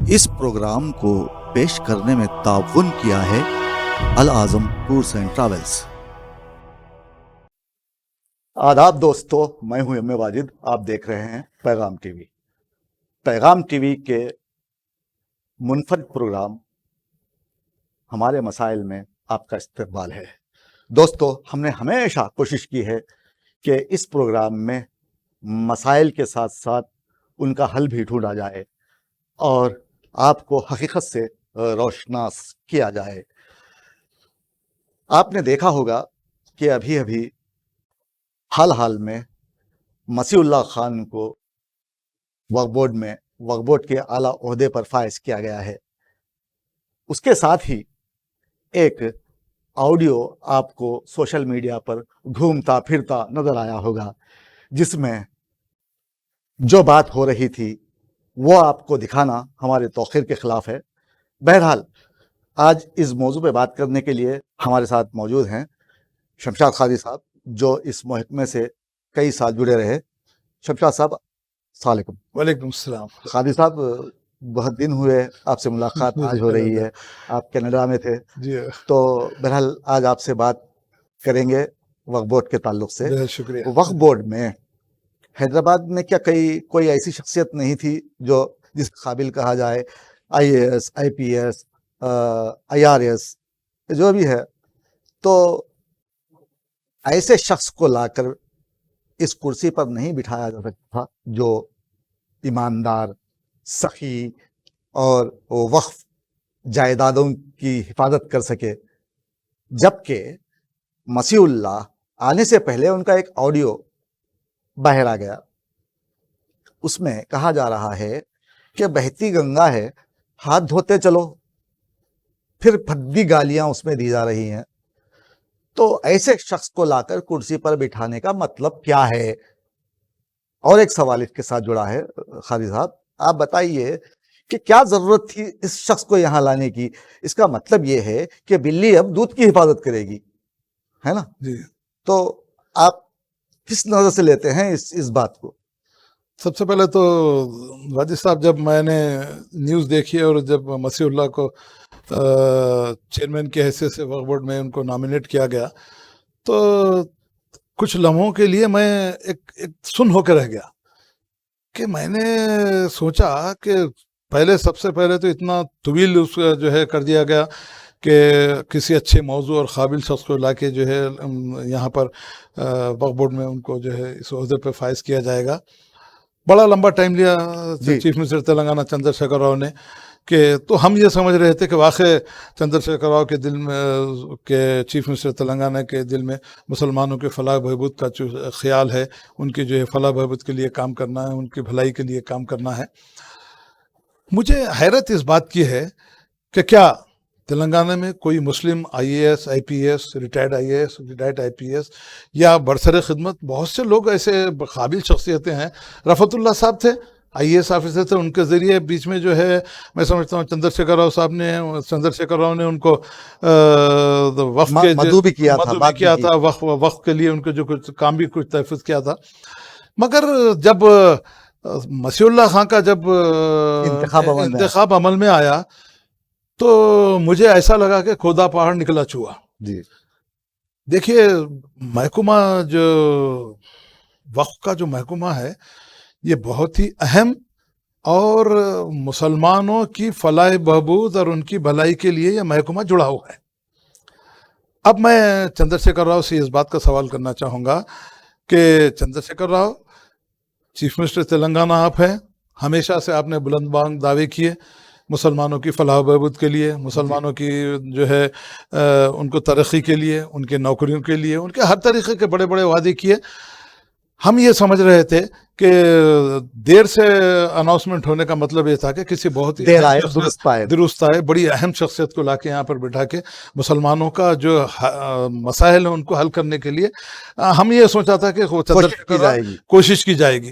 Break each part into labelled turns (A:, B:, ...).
A: اس programme کو پیش کرنے میں تعاون کیا ہے العظم ٹورز اینڈ ٹریولز۔ آداب دوستو، میں ہوں ایم واجد، آپ دیکھ رہے ہیں پیغام ٹی وی۔ پیغام ٹی وی کے منفرد پروگرام ہمارے مسائل میں آپ کا استقبال ہے۔ دوستو، ہم نے ہمیشہ کوشش کی ہے کہ اس پروگرام میں مسائل کے ساتھ ساتھ ان کا حل بھی ڈھونڈا جائے اور آپ کو حقیقت سے روشناس کیا جائے۔ آپ نے دیکھا ہوگا کہ ابھی حال میں مسیح اللہ خان کو وقف بورڈ کے اعلیٰ عہدے پر فائز کیا گیا ہے۔ اس کے ساتھ ہی ایک آڈیو آپ کو سوشل میڈیا پر گھومتا پھرتا نظر آیا ہوگا، جس میں جو بات ہو رہی تھی وہ آپ کو دکھانا ہمارے توقیر کے خلاف ہے۔ بہرحال آج اس موضوع پہ بات کرنے کے لیے ہمارے ساتھ موجود ہیں شمشاد قادری صاحب، جو اس محکمے سے کئی سال جڑے رہے۔ شمشاد صاحب السلام علیکم۔
B: وعلیکم السلام۔
A: قادری صاحب، بہت دن ہوئے آپ سے ملاقات آج ہو رہی ہے، آپ کینیڈا میں تھے
B: جی،
A: تو بہرحال آج آپ سے بات کریں گے وقف بورڈ کے تعلق سے۔
B: بہت شکریہ۔
A: وقف بورڈ میں حیدرآباد میں کیا کوئی ایسی شخصیت نہیں تھی جو جس قابل کہا جائے I A S, I P S, I R S جو بھی ہے، تو ایسے شخص کو لا کر اس کرسی پر نہیں بٹھایا جا سکتا تھا جو ایماندار، سخی اور وقف جائیدادوں کی حفاظت کر سکے، جبکہ مسیح اللہ آنے سے پہلے ان کا ایک آڈیو باہر آ گیا۔ اس میں کہا جا رہا ہے کہ بہتی گنگا ہے، ہاتھ دھوتے چلو، پھر بھدی گالیاں اس میں دی جا رہی ہیں۔ تو ایسے شخص کو لا کر کرسی پر بٹھانے کا مطلب کیا ہے؟ اور ایک سوال اس کے ساتھ جڑا ہے قادری صاحب، آپ بتائیے کہ کیا ضرورت تھی اس شخص کو یہاں لانے کی؟ اس کا مطلب یہ ہے کہ بلی اب دودھ کی حفاظت کرے گی، ہے نا؟
B: جی،
A: تو آپ کس نظر سے لیتے ہیں اس بات کو؟
B: سب سے پہلے تو واجد صاحب، جب میں نے نیوز دیکھی اور جب مسیح اللہ کو چیئرمین کی حیثیت سے وقف بورڈ میں ان کو نامینیٹ کیا گیا، تو کچھ لمحوں کے لیے میں ایک سن ہو کے رہ گیا کہ میں نے سوچا کہ سب سے پہلے تو اتنا طویل اس جو ہے کر دیا گیا کہ کسی اچھے موضوع اور قابل شخص کو لا کے جو ہے یہاں پر وقف بورڈ میں ان کو جو ہے اس عہدے پہ فائز کیا جائے گا۔ بڑا لمبا ٹائم لیا چیف منسٹر تلنگانہ چندر شیکھر راؤ نے، کہ تو ہم یہ سمجھ رہے تھے کہ واقع چندر شیکھر راؤ کے دل میں، کہ چیف منسٹر تلنگانہ کے دل میں مسلمانوں کے فلاح بہبود کا جو خیال ہے، ان کی جو ہے فلاح بہبود کے لیے کام کرنا ہے، ان کی بھلائی کے لیے کام کرنا ہے۔ مجھے حیرت اس بات کی ہے کہ کیا تلنگانہ میں کوئی مسلم I A S, I P S, retired I A S, retired I P S یا برسر خدمت بہت سے لوگ ایسے قابل شخصیتیں ہیں۔ رفعت اللہ صاحب تھے، آئی اے ایس آفیسر تھے، ان کے ذریعے بیچ میں جو ہے میں سمجھتا ہوں چندر شیکھر راؤ نے ان کو وقف کے
A: مدعو بھی کیا
B: تھا، وقف کے لیے ان کو جو کچھ کام بھی کچھ تحفظ کیا تھا۔ مگر جب مسیح اللہ خان کا جب انتخاب عمل میں آیا تو مجھے ایسا لگا کہ کھودا پہاڑ نکلا چوہا۔
A: جی،
B: دیکھیے، محکمہ جو وقف کا جو محکمہ ہے، یہ بہت ہی اہم اور مسلمانوں کی فلاح بہبود اور ان کی بھلائی کے لیے یہ محکمہ جڑا ہوا ہے۔ اب میں چندر شیکھر راؤ سے اس بات کا سوال کرنا چاہوں گا کہ چندر شیکھر راؤ چیف منسٹر تلنگانہ آپ ہیں، ہمیشہ سے آپ نے بلند بانگ دعوے کیے مسلمانوں کی فلاح و بہبود کے لیے، مسلمانوں کی جو ہے ان کو ترقی کے لیے، ان کے نوکریوں کے لیے، ان کے ہر طریقے کے بڑے بڑے وعدے کیے۔ ہم یہ سمجھ رہے تھے کہ دیر سے اناؤنسمنٹ ہونے کا مطلب یہ تھا کہ کسی بہت ہی درست آئے، بڑی اہم شخصیت کو لا کے یہاں پر بٹھا کے مسلمانوں کا جو مسائل ہیں ان کو حل کرنے کے لیے ہم یہ سوچا تھا کہ کوشش کی جائے گی۔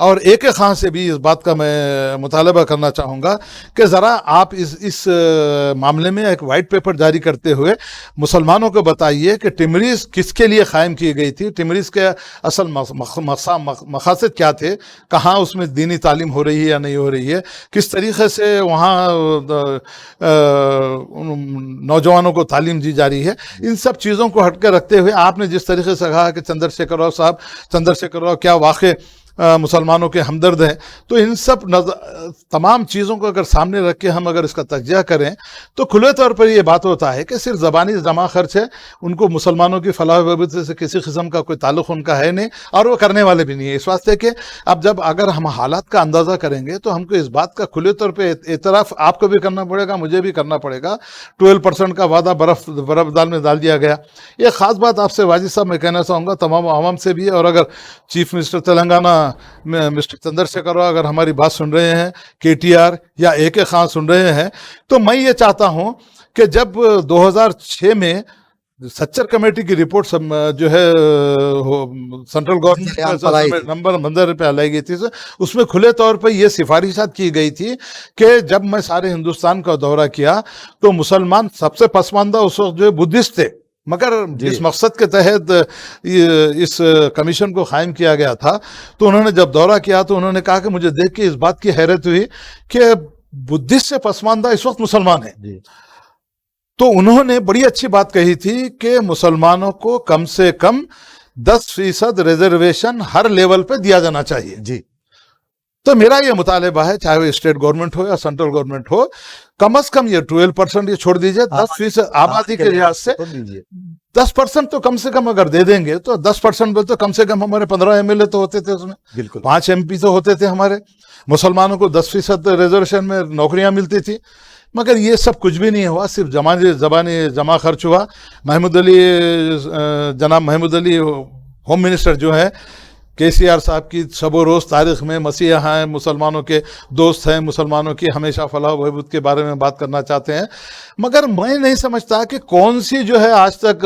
B: اور AK خان سے بھی اس بات کا میں مطالبہ کرنا چاہوں گا کہ ذرا آپ اس معاملے میں ایک وائٹ پیپر جاری کرتے ہوئے مسلمانوں کو بتائیے کہ ٹیمریز کس کے لیے قائم کی گئی تھی، ٹیمریز کے اصل مقاصد کیا تھے، کہاں اس میں دینی تعلیم ہو رہی ہے یا نہیں ہو رہی ہے، کس طریقے سے وہاں نوجوانوں کو تعلیم دی جا رہی ہے. ان سب چیزوں کو ہٹ کے رکھتے ہوئے آپ نے جس طریقے سے کہا کہ چندرشیکھر راؤ صاحب، چندرشیکھر راؤ کیا واقع مسلمانوں کے ہمدرد ہیں، تو ان سب تمام چیزوں کو اگر سامنے رکھ کے ہم اگر اس کا تجزیہ کریں تو کھلے طور پر یہ بات ہوتا ہے کہ صرف زبانی جمع خرچ ہے، ان کو مسلمانوں کی فلاح و بہبود سے کسی قسم کا کوئی تعلق ان کا ہے نہیں، اور وہ کرنے والے بھی نہیں ہے. اس واسطے کہ اب جب اگر ہم حالات کا اندازہ کریں گے تو ہم کو اس بات کا کھلے طور پہ اعتراف آپ کو بھی کرنا پڑے گا، مجھے بھی کرنا پڑے گا. 12% کا وعدہ برف دال میں ڈال دیا گیا. یہ خاص بات آپ سے واجد صاحب میں کہنا چاہوں گا، تمام عوام سے بھی، اور اگر chief minister Telangana mister Chandrashekhar Rao اگر ہماری بات سن رہے ہیں، KTR یا AK خان سن رہے ہیں، تو میں یہ چاہتا ہوں کہ جب 2006 میں سچر کمیٹی کی رپورٹ جو ہے سینٹرل گورنمنٹ نمبر 15 پہ لائی گئی تھی، اس میں کھلے طور پہ یہ سفارشات کی گئی تھی کہ جب میں سارے ہندوستان کا دورہ کیا تو مسلمان سب سے پسماندہ اس وقت جو ہے بدھسٹ تھے، مگر جس مقصد کے تحت اس کمیشن کو قائم کیا گیا تھا، تو انہوں نے جب دورہ کیا تو انہوں نے کہا کہ مجھے دیکھ کے اس بات کی حیرت ہوئی کہ بدھسٹ سے پسماندہ اس وقت مسلمان ہیں. تو انہوں نے بڑی اچھی بات کہی تھی کہ مسلمانوں کو کم سے کم 10% ریزرویشن ہر لیول پہ دیا جانا چاہیے.
A: جی.
B: تو میرا یہ مطالبہ ہے، چاہے وہ اسٹیٹ گورنمنٹ ہو یا سینٹرل گورنمنٹ ہو، کم از کم یہ 12% یہ چھوڑ دیجئے، 10% آبادی کے لحاظ سے 10% تو کم سے کم اگر دے دیں گے تو 10% میں تو کم سے کم ہمارے 15 MLA تو ہوتے تھے، اس میں
A: بالکل
B: 5 MP تو ہوتے تھے ہمارے. مسلمانوں کو 10% ریزرویشن میں نوکریاں ملتی تھی، مگر یہ سب کچھ بھی نہیں ہوا، صرف زبانی جمع خرچ ہوا. جناب محمود علی ہوم منسٹر جو ہے، KCR صاحب کی شب و روز تاریخ میں مسیحا ہیں، مسلمانوں کے دوست ہیں، مسلمانوں کی ہمیشہ فلاح و بہبود کے بارے میں بات کرنا چاہتے ہیں، مگر میں نہیں سمجھتا کہ کون سی جو ہے آج تک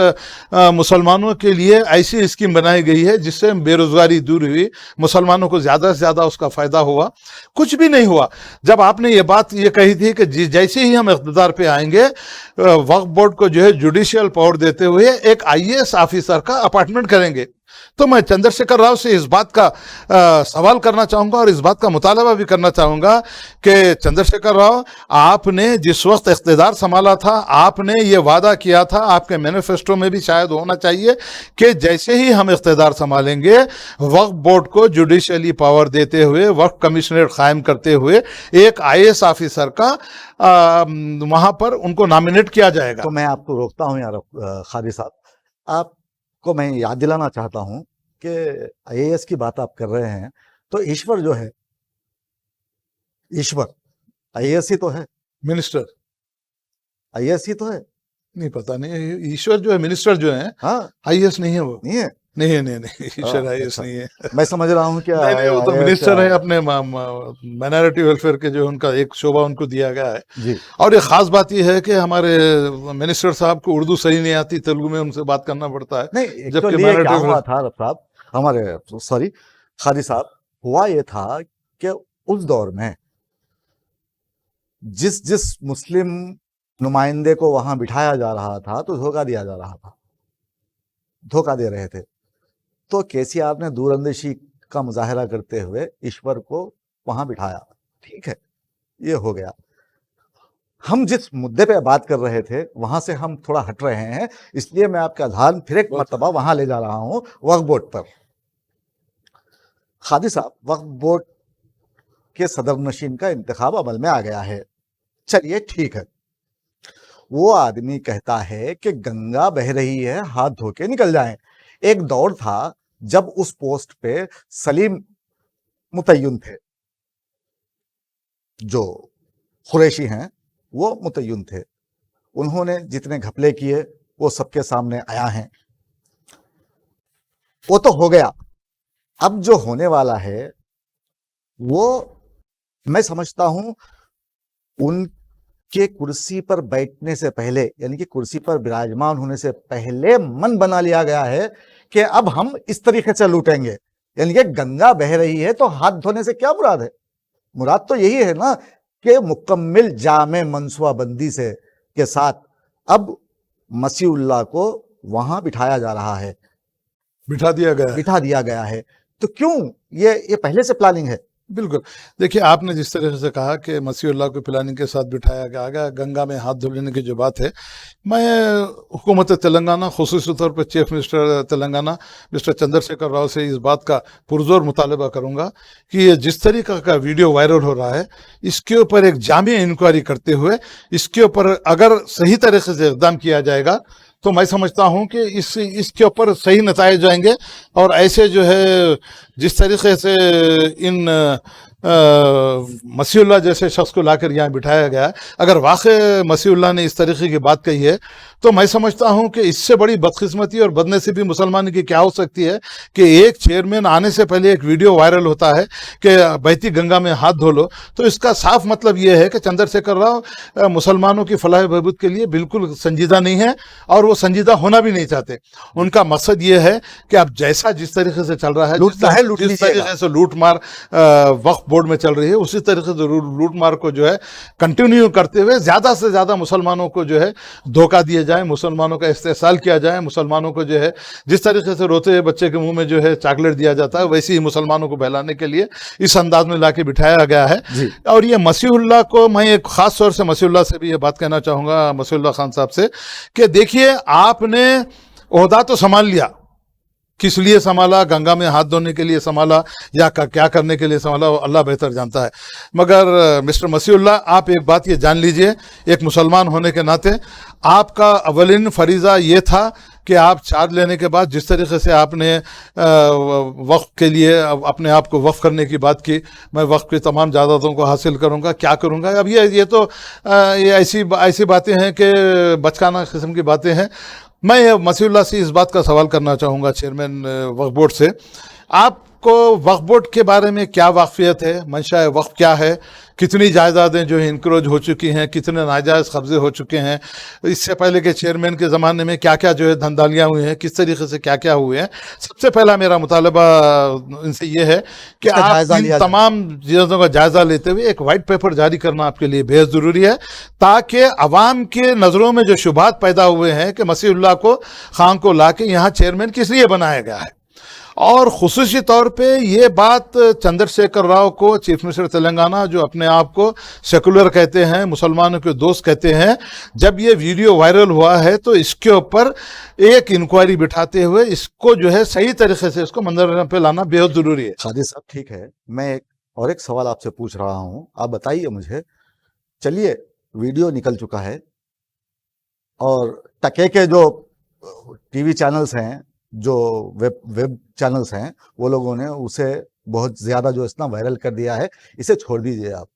B: مسلمانوں کے لیے ایسی اسکیم بنائی گئی ہے جس سے بے روزگاری دور ہوئی، مسلمانوں کو زیادہ سے زیادہ اس کا فائدہ ہوا. کچھ بھی نہیں ہوا. جب آپ نے یہ بات یہ کہی تھی کہ جیسے ہی ہم اقتدار پہ آئیں گے وقف بورڈ کو جو ہے جوڈیشل پاور دیتے ہوئے ایک IAS آفیسر کا اپارٹمنٹ کریں گے، تو میں چندرشیکھر راؤ سے اس بات کا سوال کرنا چاہوں گا اور اس بات کا مطالبہ بھی کرنا چاہوں گا کہ چندرشیکھر راؤ، آپ نے جس وقت اقتدار سنبھالا تھا، آپ نے یہ وعدہ کیا تھا، آپ کے مینیفیسٹو میں بھی شاید ہونا چاہیے کہ جیسے ہی ہم اقتدار سنبھالیں گے وقف بورڈ کو جوڈیشلی پاور دیتے ہوئے، وقف کمشنریٹ قائم کرتے ہوئے ایک IAS آفیسر کا وہاں پر ان کو نامینیٹ کیا جائے گا.
A: تو میں آپ کو روکتا ہوں یار خادی صاحب، آپ کو میں یاد دلانا چاہتا ہوں کہ IAS کی بات آپ کر رہے ہیں تو ایشور جو ہے، ایشور IAS ہی تو ہے،
B: منسٹر
A: IAS ہی تو ہے.
B: نہیں پتہ نہیں، ایشور جو ہے منسٹر جو ہیں
A: ہاں
B: IAS نہیں ہے، وہ
A: نہیں ہے.
B: نہیں ایشور IAS نہیں ہے.
A: میں سمجھ رہا ہوں کہ
B: نہیں وہ تو منسٹر ہے، اپنے مائنارٹی ویلفیئر کے جو ان کا ایک شعبہ ان کو دیا گیا ہے.
A: جی.
B: اور یہ خاص بات یہ ہے کہ ہمارے منسٹر صاحب کو اردو صحیح نہیں آتی، تیلگو میں ان سے بات کرنا پڑتا ہے.
A: نہیں،
B: جبکہ
A: کیا ہوا تھا صاحب، ہمارے سوری خادی صاحب، ہوا یہ تھا کہ اس دور میں جس مسلم نمائندے کو وہاں بٹھایا جا رہا تھا تو دھوکہ دیا جا رہا تھا، دھوکہ دے رہے تھے. تو KCR نے دور اندیشی کا مظاہرہ کرتے ہوئے ایشور کو وہاں بٹھایا. ٹھیک ہے، یہ ہو گیا. ہم جس مدعے پہ بات کر رہے تھے وہاں سے ہم تھوڑا ہٹ رہے ہیں، اس لیے میں آپ کا دھیان پھر ایک مرتبہ وہاں لے جا رہا ہوں، وقف بورڈ پر. خادی صاحب، وقف بورڈ کے صدر نشین کا انتخاب عمل میں آ گیا ہے. چلیے ٹھیک ہے، وہ آدمی کہتا ہے کہ گنگا بہہ رہی ہے، ہاتھ دھو کے نکل جائیں. ایک دور تھا جب اس پوسٹ پہ سلیم متعین تھے، جو قریشی ہیں وہ متعین تھے. انہوں نے جتنے گھپلے کیے وہ سب کے سامنے آیا ہیں. وہ تو ہو گیا. اب جو ہونے والا ہے وہ میں سمجھتا ہوں ان کے کرسی پر بیٹھنے سے پہلے، یعنی کہ کرسی پر براجمان ہونے سے پہلے من بنا لیا گیا ہے کہ اب ہم اس طریقے سے لوٹیں گے. یعنی کہ گنگا بہ رہی ہے تو ہاتھ دھونے سے کیا مراد ہے؟ مراد تو یہی ہے نا کہ مکمل جامع منصوبہ بندی سے کے ساتھ اب مسیح اللہ کو وہاں بٹھایا جا رہا ہے،
B: بٹھا دیا گیا
A: ہے۔ تو کیوں یہ پہلے سے پلاننگ ہے؟
B: بالکل، دیکھیے آپ نے جس طریقے سے کہا کہ مسیح اللہ کو پلاننگ کے ساتھ بٹھایا گیا، گنگا میں ہاتھ دھونے کی جو بات ہے، میں حکومت تلنگانہ خصوصی طور پر chief minister Telangana mister Chandra Shekhar Rao سے اس بات کا پرزور مطالبہ کروں گا کہ یہ جس طریقے کا ویڈیو وائرل ہو رہا ہے اس کے اوپر ایک جامع انکوائری کرتے ہوئے اس کے اوپر اگر صحیح طریقے سے اقدام کیا جائے گا تو میں سمجھتا ہوں کہ اس کے اوپر صحیح نتائج جائیں گے، اور ایسے جو ہے جس طریقے سے ان مسیح اللہ جیسے شخص کو لا کر یہاں بٹھایا گیا، اگر واقع مسیح اللہ نے اس طریقے کی بات کہی ہے تو میں سمجھتا ہوں کہ اس سے بڑی بدقسمتی اور بدنصیبی مسلمان کی کیا ہو سکتی ہے کہ ایک چیئرمین آنے سے پہلے ایک ویڈیو وائرل ہوتا ہے کہ بہتی گنگا میں ہاتھ دھو لو، تو اس کا صاف مطلب یہ ہے کہ چندر شیکھر راؤ مسلمانوں کی فلاح و بہبود کے لیے بالکل سنجیدہ نہیں ہے، اور وہ سنجیدہ ہونا بھی نہیں چاہتے۔ ان کا مقصد یہ ہے کہ اب جس طریقے سے چل رہا ہے، جس طریقے سے لوٹ مار وقف بورڈ میں چل رہی ہے، اسی طریقے سے لوٹ مار کو جو ہے کنٹینیو کرتے ہوئے زیادہ سے زیادہ مسلمانوں کو جو ہے دھوکہ دیا جائے، مسلمانوں کا استحصال کیا جائے، مسلمانوں کو جو ہے جس طریقے سے روتے ہوئے بچے کے منہ میں جو ہے چاکلیٹ دیا جاتا ہے ویسے ہی مسلمانوں کو بہلانے کے لیے اس انداز میں لا کے بٹھایا گیا ہے۔ اور یہ مسیح اللہ کو میں ایک خاص طور سے مسیح اللہ سے بھی یہ بات کہنا چاہوں گا، مسیح اللہ خان صاحب سے، کہ دیکھیے آپ نے عہدہ تو سنبھال لیا، کس لیے سنبھالا، گنگا میں ہاتھ دھونے کے لیے سنبھالا یا کیا کرنے کے لیے سنبھالا، اللہ بہتر جانتا ہے، مگر مسٹر مسیح اللہ آپ ایک بات یہ جان لیجئے، ایک مسلمان ہونے کے ناطے آپ کا اولین فریضہ یہ تھا کہ آپ چارج لینے کے بعد جس طریقے سے آپ نے وقف کے لیے اپنے آپ کو وقف کرنے کی بات کی، میں وقف کی تمام جائیدادوں کو حاصل کروں گا، کیا کروں گا، اب یہ تو یہ ایسی باتیں ہیں کہ بچکانہ قسم کی باتیں ہیں۔ میں مسیح اللہ سے اس بات کا سوال کرنا چاہوں گا چیئرمین وقف بورڈ سے، آپ کو وقف بورڈ کے بارے میں کیا واقفیت ہے، منشاء وقف کیا ہے، کتنی جائیدادیں جو ہے انکروچ ہو چکی ہیں، کتنے ناجائز قبضے ہو چکے ہیں، اس سے پہلے کے چیئرمین کے زمانے میں کیا کیا جو ہے دھندالیاں ہوئی ہیں، کس طریقے سے کیا ہوئے ہیں۔ سب سے پہلا میرا مطالبہ ان سے یہ ہے کہ آپ ان تمام چیزوں کا جائزہ لیتے ہوئے ایک وائٹ پیپر جاری کرنا آپ کے لیے بے حد ضروری ہے، تاکہ عوام کے نظروں میں جو شبہات پیدا ہوئے ہیں کہ مسیح اللہ کو خان کو لا کے یہاں چیئرمین کس لیے بنایا گیا ہے، اور خصوصی طور پہ یہ بات چندر شیکھر راؤ کو، چیف منسٹر تلنگانہ جو اپنے آپ کو سیکولر کہتے ہیں، مسلمانوں کے دوست کہتے ہیں، جب یہ ویڈیو وائرل ہوا ہے تو اس کے اوپر ایک انکوائری بٹھاتے ہوئے اس کو جو ہے صحیح طریقے سے اس کو منظر پہ لانا بے حد ضروری ہے۔
A: قادری صاحب ٹھیک ہے، میں ایک سوال آپ سے پوچھ رہا ہوں، آپ بتائیے مجھے، چلیے ویڈیو نکل چکا ہے اور ٹکے کے جو ٹی وی چینلز ہیں، جو ویب چینلز ہیں، وہ لوگوں نے اسے بہت زیادہ جو اتنا وائرل کر دیا ہے، اسے چھوڑ دیجئے آپ۔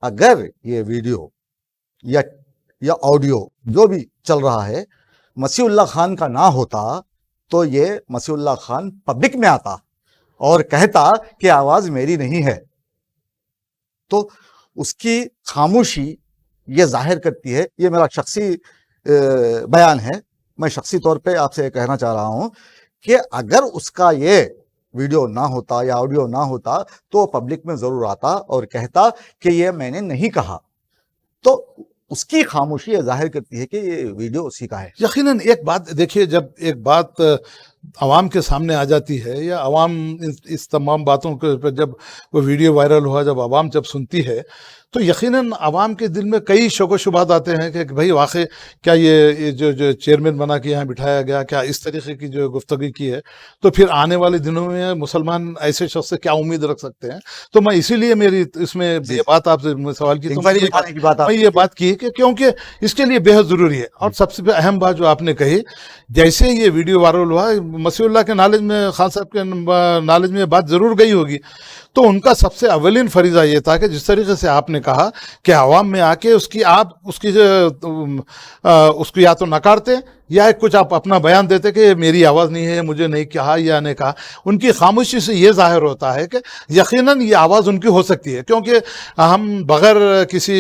A: اگر یہ ویڈیو یا آڈیو جو بھی چل رہا ہے مسیح اللہ خان کا نہ ہوتا تو یہ مسیح اللہ خان پبلک میں آتا اور کہتا کہ آواز میری نہیں ہے، تو اس کی خاموشی یہ ظاہر کرتی ہے، یہ میرا شخصی بیان ہے، میں شخصی طور پہ آپ سے کہنا چاہ رہا ہوں کہ اگر اس کا یہ ویڈیو نہ ہوتا یا آڈیو نہ ہوتا تو پبلک میں ضرور آتا اور کہتا کہ یہ میں نے نہیں کہا، تو اس کی خاموشی یہ ظاہر کرتی ہے کہ یہ ویڈیو اسی کا ہے۔
B: یقیناً ایک بات دیکھیے، جب ایک بات عوام کے سامنے آ جاتی ہے یا عوام اس تمام باتوں کے جب وہ ویڈیو وائرل ہوا، جب عوام سنتی ہے تو یقیناً عوام کے دل میں کئی شک و شبہات آتے ہیں کہ بھائی واقعی کیا یہ جو چیئرمین بنا کے یہاں بٹھایا گیا، کیا اس طریقے کی جو گفتگو کی ہے، تو پھر آنے والے دنوں میں مسلمان ایسے شخص سے کیا امید رکھ سکتے ہیں۔ تو میں اسی لیے میری اس میں یہ بات آپ سے سوال کی، میں یہ بات کی کہ کیونکہ اس کے لیے بے حد ضروری ہے۔ اور سب سے اہم بات جو آپ نے کہی، جیسے یہ ویڈیو وائرل ہوا، مسیح اللہ کے نالج میں، خان صاحب کے نالج میں یہ بات ضرور گئی ہوگی، تو ان کا سب سے اولین فریضہ یہ تھا کہ جس طریقے سے آپ نے کہا کہ عوام میں آ کے اس کو یا تو نکارتے یا کچھ آپ اپنا بیان دیتے کہ میری آواز نہیں ہے, مجھے نہیں کہا یا نہیں کہا. ان کی خاموشی سے یہ ظاہر ہوتا ہے کہ یقیناً یہ آواز ان کی ہو سکتی ہے, کیونکہ ہم بغیر کسی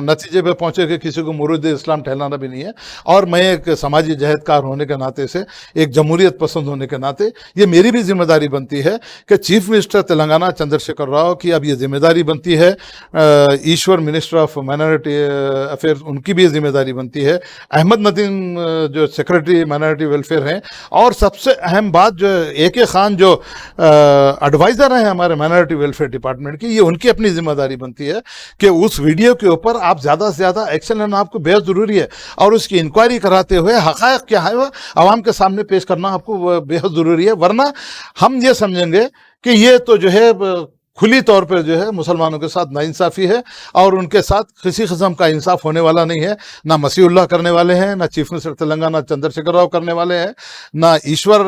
B: نتیجے پہ پہنچے کہ کسی کو مرید اسلام ٹھہرانا بھی نہیں ہے. اور میں ایک سماجی جہدکار ہونے کے ناطے سے, ایک جمہوریت پسند ہونے کے ناطے, یہ میری بھی ذمہ داری بنتی ہے کہ چیف منسٹر تلنگانہ چندر شیکھر راؤ کی اب یہ ذمہ داری بنتی ہے, Ishwar minister of minority affairs ان کی بھی ذمہ داری بنتی ہے, احمد ندیم جو سیکرٹری مائنارٹی ویلفیئر ہیں, اور سب سے اہم بات جو اے کے خان جو ایڈوائزر ہیں ہمارے مائنارٹی ویلفیئر ڈپارٹمنٹ کی, یہ ان کی اپنی ذمہ داری بنتی ہے کہ اس ویڈیو کے اوپر آپ زیادہ سے زیادہ ایکشن لینا آپ کو بہت ضروری ہے, اور اس کی انکوائری کراتے ہوئے حقائق کیا ہے وہ عوام کے سامنے پیش کرنا آپ کو بہت ضروری ہے. ورنہ ہم یہ سمجھیں گے کہ یہ تو جو ہے کھلی طور پر جو ہے مسلمانوں کے ساتھ ناانصافی ہے, اور ان کے ساتھ کسی قسم کا انصاف ہونے والا نہیں ہے. نہ مسیح اللہ کرنے والے ہیں, نہ چیف منسٹر تلنگانہ چندر شیکھر راؤ کرنے والے ہیں, نہ ایشور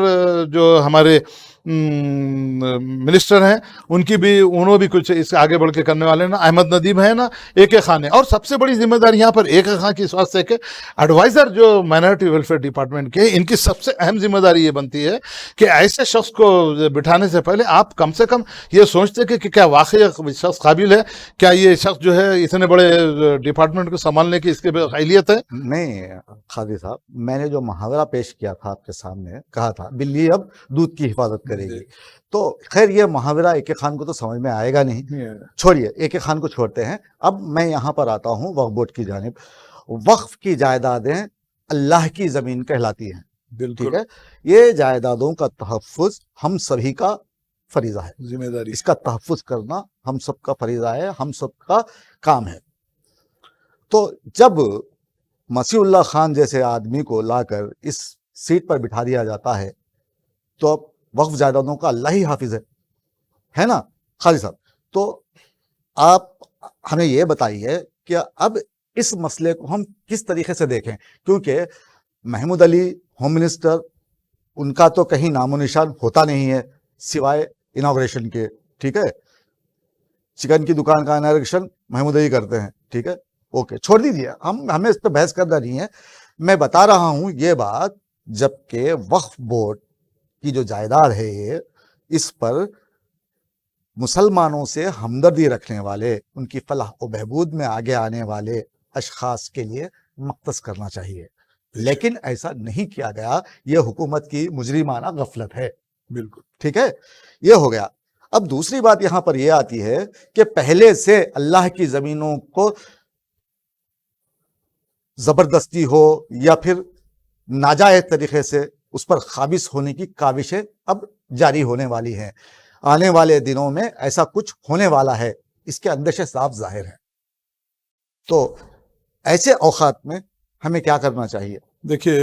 B: جو ہمارے منسٹر ہیں ان کی بھی, انہوں بھی کچھ اس سے آگے بڑھ کے کرنے والے ہیں, نہ احمد ندیم ہے, نہ اے کے خان ہے. اور سب سے بڑی ذمہ داری یہاں پر اے کے خان کی اس واسطے کہ ایڈوائزر جو مائنارٹی ویلفیئر ڈپارٹمنٹ کے, ان کی سب سے اہم ذمہ داری یہ بنتی ہے کہ ایسے شخص کو بٹھانے سے پہلے آپ کم سے کم یہ سوچتے کہ کیا واقعی شخص قابل ہے, کیا یہ شخص جو ہے اتنے بڑے ڈپارٹمنٹ کو سنبھالنے کی اس کے اہلیت ہے.
A: نہیں قاضی صاحب, میں نے جو محاورہ پیش کیا تھا آپ کے سامنے, کہا تھا بلی اب دودھ کی حفاظت کرے گی, تو خیر یہ محاورہ اے کے خان کو تو سمجھ میں آئے گا نہیں, چھوڑیے اے کے خان کو چھوڑتے ہیں. اب میں یہاں پر آتا ہوں وقف بورڈ کی جانب. وقف کی جائیدادیں اللہ کی زمین کہلاتی ہیں, ٹھیک ہے, یہ جائیدادوں کا تحفظ ہم سبھی کا فریضہ ہے,
B: ذمہ داری,
A: اس کا تحفظ کرنا ہم سب کا فریضہ ہے, ہم سب کا کام ہے. تو جب مسیح اللہ خان جیسے آدمی کو لا کر اس سیٹ پر بٹھا دیا جاتا ہے تو اب وقف جائیدادوں کا اللہ ہی حافظ ہے نا خالد صاحب. تو آپ ہمیں یہ بتائیے کہ اب اس مسئلے کو ہم کس طریقے سے دیکھیں, کیونکہ محمود علی ہوم منسٹر, ان کا تو کہیں نام و نشان ہوتا نہیں ہے سوائے انوگریشن کے, ٹھیک ہے, چکن کی دکان کا انوگریشن محمود علی کرتے ہیں, ٹھیک ہے, اوکے چھوڑ دیجیے, ہمیں اس پہ بحث کرنا نہیں ہے. میں بتا رہا ہوں یہ بات, جبکہ وقف بورڈ کی جو جائیداد ہے یہ, اس پر مسلمانوں سے ہمدردی رکھنے والے, ان کی فلاح و بہبود میں آگے آنے والے اشخاص کے لیے مختص کرنا چاہیے, لیکن ایسا نہیں کیا گیا. یہ حکومت کی مجرمانہ غفلت ہے.
B: بالکل
A: ٹھیک ہے, یہ ہو گیا. اب دوسری بات یہاں پر یہ آتی ہے کہ پہلے سے اللہ کی زمینوں کو زبردستی ہو یا پھر ناجائز طریقے سے اس پر قابض ہونے کی کاوشیں اب جاری ہونے والی ہیں. آنے والے دنوں میں ایسا کچھ ہونے والا ہے, اس کے اندیشے صاف ظاہر ہیں. تو ایسے اوقات میں ہمیں کیا کرنا چاہیے؟
B: دیکھیے,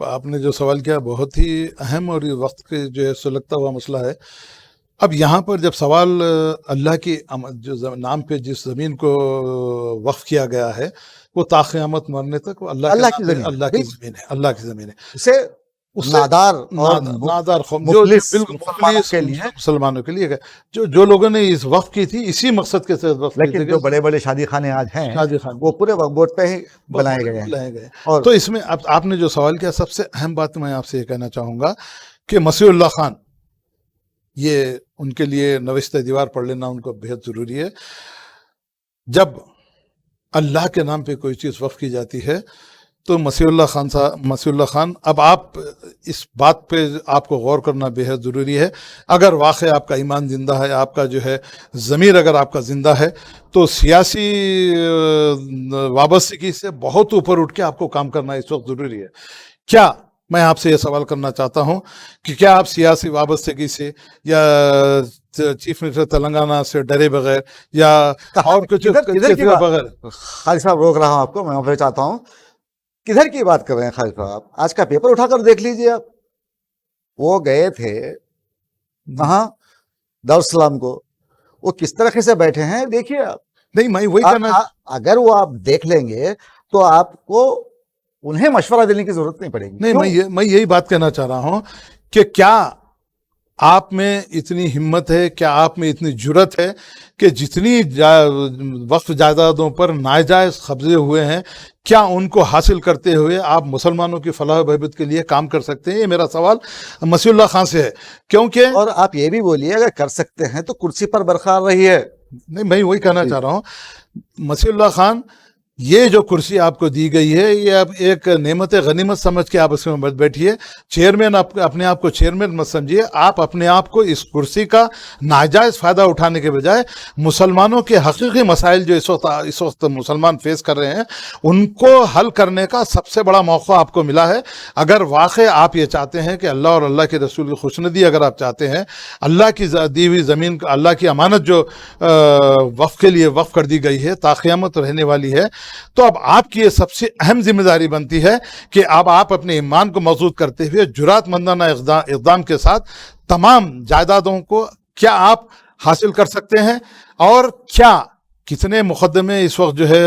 B: آپ نے جو سوال کیا بہت ہی اہم اور وقت کے جو ہے سلگتا ہوا مسئلہ ہے. اب یہاں پر جب سوال اللہ کی جو نام پہ جس زمین کو وقف کیا گیا ہے وہ تا قیامت مرنے تک وہ اللہ کی زمین ہے, اللہ کی زمین ہے. اسے
A: نادار
B: مسلمانوں کے لیے جو لوگوں نے اس وقف کی تھی اسی مقصد کے ساتھ,
A: لیکن جو بڑے بڑے شادی خانے آج ہیں وہ پورے وقف بورڈ پہ ہی بنائے گئے.
B: اور تو اس میں اب آپ نے جو سوال کیا, سب سے اہم بات میں آپ سے یہ کہنا چاہوں گا کہ مسیح اللہ خان, یہ ان کے لیے نوشتہ دیوار پڑھ لینا ان کو بہت ضروری ہے. جب اللہ کے نام پہ کوئی چیز وقف کی جاتی ہے تو مسیح اللہ خان اب آپ اس بات پہ آپ کو غور کرنا بہت ضروری ہے. اگر واقعی آپ کا ایمان زندہ ہے, آپ کا جو ہے ضمیر اگر آپ کا زندہ ہے, تو سیاسی وابستگی سے بہت اوپر اٹھ کے آپ کو کام کرنا اس وقت ضروری ہے. کیا میں آپ سے یہ سوال کرنا چاہتا ہوں کہ کیا آپ سیاسی وابستگی سے یا چیف منسٹر تلنگانہ سے ڈرے بغیر یا اور کچھ بغیر,
A: خالد صاحب روک رہا ہوں آپ کو, میں معافی چاہتا ہوں, کدھر کی بات کر رہے ہیں خالد صاحب؟ آج کا پیپر اٹھا کر دیکھ لیجئے آپ. وہ گئے تھے وہاں دارالسلام کو, وہ کس طرح سے بیٹھے ہیں دیکھیے آپ.
B: نہیں میں وہی کہنا,
A: اگر وہ آپ دیکھ لیں گے تو آپ کو انہیں مشورہ دینے کی ضرورت نہیں پڑے گی.
B: نہیں, میں یہی بات کہنا چاہ رہا ہوں کہ کیا آپ میں اتنی ہمت ہے، کیا آپ میں اتنی جرت ہے کہ جتنی وقف جائیدادوں پر ناجائز قبضے ہوئے ہیں، کیا ان کو حاصل کرتے ہوئے آپ مسلمانوں کی فلاح و بہبود کے لیے کام کر سکتے ہیں؟ یہ میرا سوال مسیح اللہ خان سے ہے، کیونکہ
A: اور آپ یہ بھی بولیے اگر کر سکتے ہیں تو کرسی پر برقرار رہیے.
B: نہیں، میں وہی کہنا چاہ رہا ہوں مسیح اللہ خان، یہ جو کرسی آپ کو دی گئی ہے یہ اب ایک نعمت غنیمت سمجھ کے آپ اس میں مت بیٹھیے. چیئرمین اپنے آپ کو چیئرمین مت سمجھیے. آپ اپنے آپ کو اس کرسی کا ناجائز فائدہ اٹھانے کے بجائے مسلمانوں کے حقیقی مسائل جو اس وقت مسلمان فیس کر رہے ہیں ان کو حل کرنے کا سب سے بڑا موقع آپ کو ملا ہے. اگر واقع آپ یہ چاہتے ہیں کہ اللہ اور اللہ کے رسول کی خوشندی اگر آپ چاہتے ہیں، اللہ کی دی ہوئی زمین، اللہ کی امانت جو وقف کے لیے وقف کر دی گئی ہے تا قیامت رہنے والی ہے، تو اب آپ کی یہ سب سے اہم ذمہ داری بنتی ہے کہ اب آپ اپنے ایمان کو مضبوط کرتے ہوئے جرات مندانہ اقدام کے ساتھ تمام جائیدادوں کو کیا آپ حاصل کر سکتے ہیں، اور کیا کتنے مقدمے اس وقت جو ہے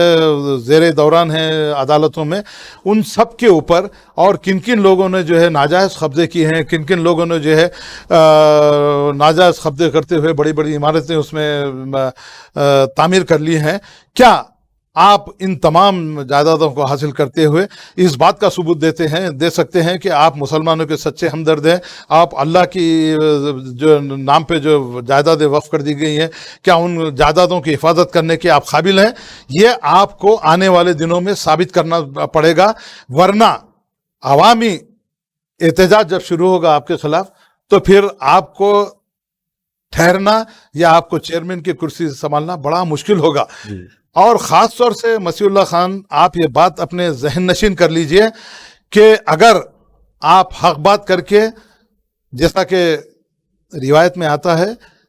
B: زیر دوران ہیں عدالتوں میں، ان سب کے اوپر، اور کن کن لوگوں نے جو ہے ناجائز قبضے کیے ہیں، کن کن لوگوں نے جو ہے ناجائز قبضے کرتے ہوئے بڑی بڑی عمارتیں اس میں تعمیر کر لی ہیں، کیا آپ ان تمام جائیدادوں کو حاصل کرتے ہوئے اس بات کا ثبوت دے سکتے ہیں کہ آپ مسلمانوں کے سچے ہمدرد ہیں؟ آپ اللہ کی جو نام پہ جو جائیدادیں وقف کر دی گئی ہیں، کیا ان جائیدادوں کی حفاظت کرنے کے آپ قابل ہیں؟ یہ آپ کو آنے والے دنوں میں ثابت کرنا پڑے گا، ورنہ عوامی احتجاج جب شروع ہوگا آپ کے خلاف تو پھر آپ کو ٹھہرنا یا آپ کو چیئرمین کی کرسی سنبھالنا بڑا مشکل ہوگا. اور خاص طور سے مسیح اللہ خان، آپ یہ بات اپنے ذہن نشین کر لیجئے کہ اگر آپ حق بات کر کے، جیسا کہ روایت میں آتا ہے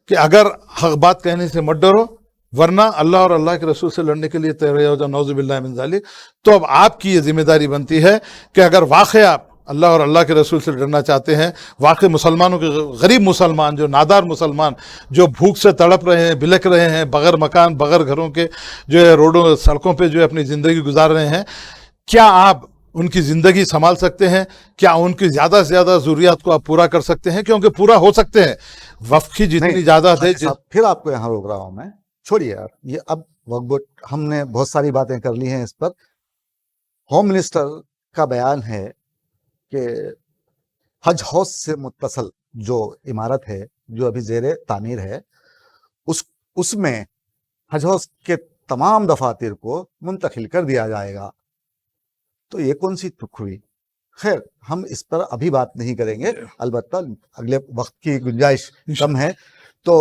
B: کہ اگر حق بات کہنے سے مت ڈرو ورنہ اللہ اور اللہ کے رسول سے لڑنے کے لیے تیار ہو جاؤ، نعوذ باللہ من ذالک. تو اب آپ کی یہ ذمہ داری بنتی ہے کہ اگر واقع آپ اللہ اور اللہ کے رسول سے ڈرنا چاہتے ہیں، واقع مسلمانوں کے غریب مسلمان، جو نادار مسلمان، جو بھوک سے تڑپ رہے ہیں، بلک رہے ہیں، بغیر مکان، بغیر گھروں کے، جو ہے روڈوں سڑکوں پہ جو ہے اپنی زندگی گزار رہے ہیں، کیا آپ ان کی زندگی سنبھال سکتے ہیں؟ کیا ان کی زیادہ سے زیادہ ضروریات کو آپ پورا کر سکتے ہیں؟ کیونکہ پورا ہو سکتے ہیں. وقف کی جتنی جائیداد ہے.
A: پھر آپ کو یہاں روک رہا ہوں میں، چھوڑیے یار یہ اب وقف، ہم نے بہت ساری باتیں کر لی ہیں اس پر. ہوم منسٹر کا بیان ہے کہ حج ہاؤس سے متصل جو عمارت ہے جو ابھی زیر تعمیر ہے، اس میں حج ہاؤس کے تمام دفاتر کو منتقل کر دیا جائے گا. تو یہ کون سی تک ہوئی؟ خیر، ہم اس پر ابھی بات نہیں کریں گے، البتہ اگلے وقت کی گنجائش کم ہے، تو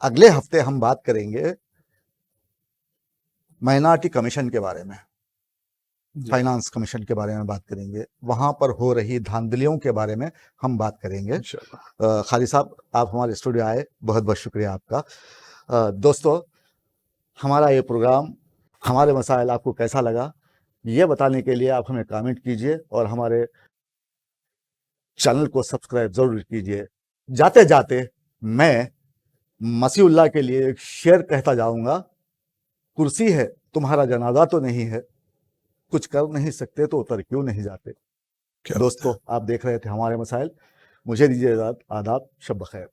A: اگلے ہفتے ہم بات کریں گے مائنارٹی کمیشن کے بارے میں، فائنانس کمیشن کے بارے میں بات کریں گے، وہاں پر ہو رہی دھاندلیوں کے بارے میں ہم بات کریں گے. خالد صاحب، آپ ہمارے اسٹوڈیو آئے، بہت بہت شکریہ آپ کا. دوستو، ہمارا یہ پروگرام، ہمارے مسائل آپ کو کیسا لگا یہ بتانے کے لیے آپ ہمیں کامنٹ کیجئے اور ہمارے چینل کو سبسکرائب ضرور کیجئے. جاتے جاتے میں مسیح اللہ کے لیے ایک شعر کہتا جاؤں گا: کرسی ہے تمہارا جنازہ تو نہیں ہے، کچھ کر نہیں سکتے تو اتر کیوں نہیں جاتے. دوستو، آپ دیکھ رہے تھے ہمارے مسائل. مجھے دیجیے اجازت. آداب، شب بخیر.